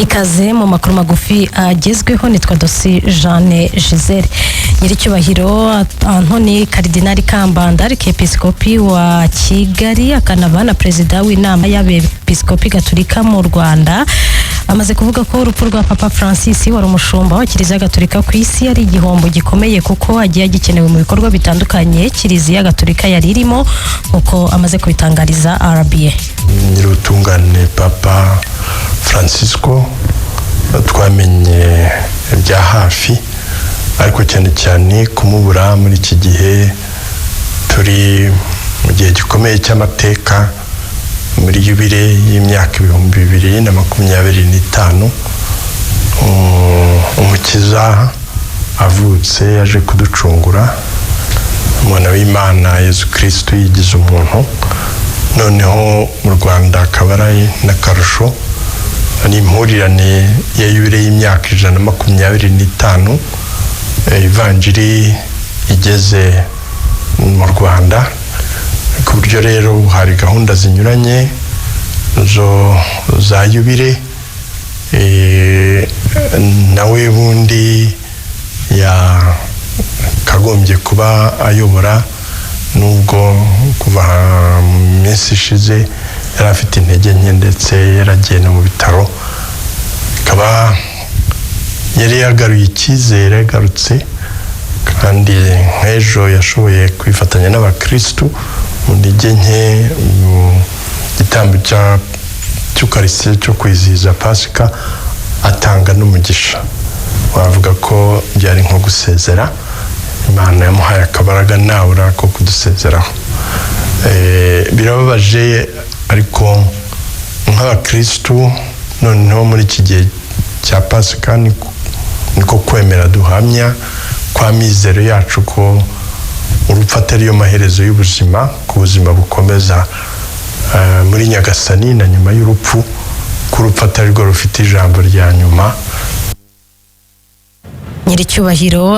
ikaze mu makuru magufi agezweho nitwa Dosi Jeanne Giselle. Nyiricyubahiro Anthony Cardinal Kambanda Arikepiskopi wa Kigali akanaba na Perezida w'inama y'Abepiskopi Gatolika mu Rwanda amaze kuvuga ko urupfu rwa Papa Francis wari umushumba wa Kiliziya Gatolika ku isi ari igihombo gikomeye kuko agiye gikenewe mu bikorwa bitandukanye Kiliziya Gatolika yari irimo uko amaze kubitangariza RBA. Nyirutungane Papa Francisco twamenye bya hafi ariko cyane cyane kumubura muri iki gihe turi mu gihe gikomeye cy'amateka muri yubile y'imyaka 2025 umukiza avutse yaje kuducungura umwana w'Imana Yesu Kristo yigize umuntu noneho mu Rwanda kabaraye n'akarusho ni impurirane ya yubile y'imyaka 125 Evanjiri igeze mu Rwanda ku buryo rero hari gahunda zinyuranye za yubile nawe bundi ya kagombye kuba ayobora nubwo kuva mu minsi ishize yari afite intege nke ndetse yaragiye mu bitaro kaba yari yagaruye icyizere yagarutse kandi nk'ejo yashoboye kwifatanya n'abakristu mu ntege nke gitambo cy'ukarisitiya cyo kwizihiza Pasika atanga n'umugisha wavuga ko byari nko gusezera Imana yamuhaye akabaraga nawe ko kudusezeraho birababaje ariko nk'abakristu noneho muri iki gihe cya Pasika niko kwemera duhamya kwa mizero yacu ko urupfu atari yo maherezo y'ubuzima ku buzima bukomeza muri Nyagasani na nyuma y'urupfu ku rupfu atari rwo rufite ijambo rya nyuma. Nyiricyubahiro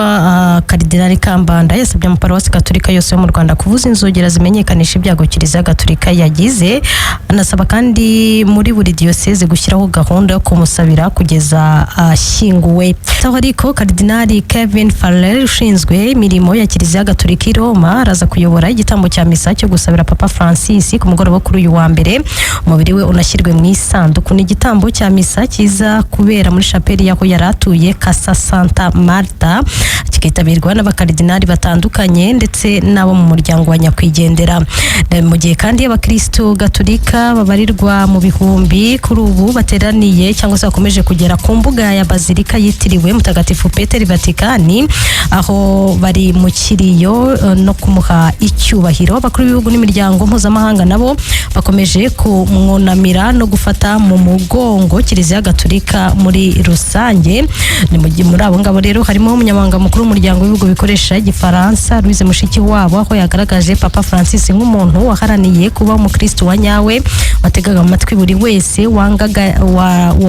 Cardinal Kambanda yasabye mu Paruwasi Gatolika yose yo mu Rwanda kuvuza inzogera zimenyekanisha ibyago Kiliziya Gatolika yagize anasaba kandi muri buri diocese gushyiraho gahunda yo kumusabira kugeza ashyinguwe. Ariko Cardinal Kevin Farrell ushinzwe imirimo ya Kiliziya Gatolika i Roma araza kuyobora igitambo cya misa cyo gusabira Papa Francis ku mugoroba kuri uyu wa mbere umubiri we unashyirwe mu isanduku. Ni igitambo cya misa kiza kubera muri chapelle yaho yaratuye Casa Santa Marta kikitabirwa n'abakardinali batandukanye ndetse nabo mu muryango wa nyakwigendera. Mu gihe kandi abakristo Gatolika babarirwa mu bihumbi kuri ubu bateraniye cyangwa se bakomeje kugera ku mbuga ya Bazilika yitiriwe Mutagatifu Petero Vatikani aho bari mu kiriyo no kumuha icyubahiro. Abakuru b'ibihugu n'imiryango mpuzamahanga nabo bakomeje kumwunamira no gufata mu mugongo Kiliziya Gatolika muri rusange. Ni muri abo ngabo rero harimo umunyamabanga mukuru w'umuryango w'ibihugu bikoresha igifaransa Louise Mushikiwabo aho yagaragaje Papa Francis nk'umuntu waharaniye kuba umukristo wa nyawe wategaga amatwi buri wese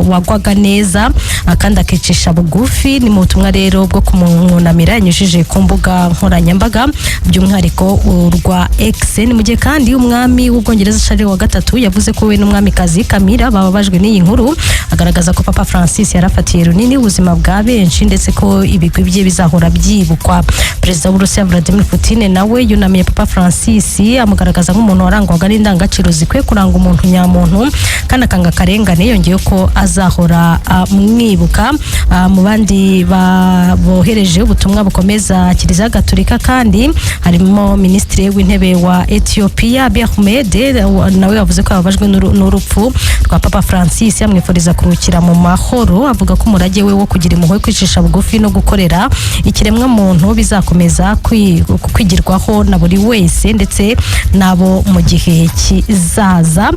wagwaga neza kandi akicisha bugufi. Ni mu butumwa rero bwo kumwunamira yanyujije ku mbuga nkoranyambaga by'umwihariko urwa X. Ni mu gihe kandi umwami w'Ubwongereza Charles wa gatatu yavuze ko we n'umwamikazi Camilla bababajwe n'iyi nkuru agaragaza ko Papa Francis yarafatiye runini ubuzima bwa benshi ndetse ko ibigwi bye bizahora byibukwa. Perezida w'Uburusiya Vladimir Putin nawe yunamiye Papa Francis amugaragaza nk'umuntu warangwaga n'indangagaciro zikwiye kuranga umuntu nyamuntu kandi akanga karengane yongeye ko azahora mwibuka. Mu bandi bohereje ubutumwa bukomeza Kiliziya Gatolika kandi harimo Minisitiri w'Intebe wa Ethiopia Abiy Ahmed nawe yavuze ko ababajwe n'urupfu rwa Papa Francis yamwifuriza kurukira mu mahoro avuga ko umurage we wo kugira impuhwe kwicisha bugufi no gukorera ikiremwa muntu bizakomeza kwigirwaho na buri wese ndetse nabo mu gihe kizaza.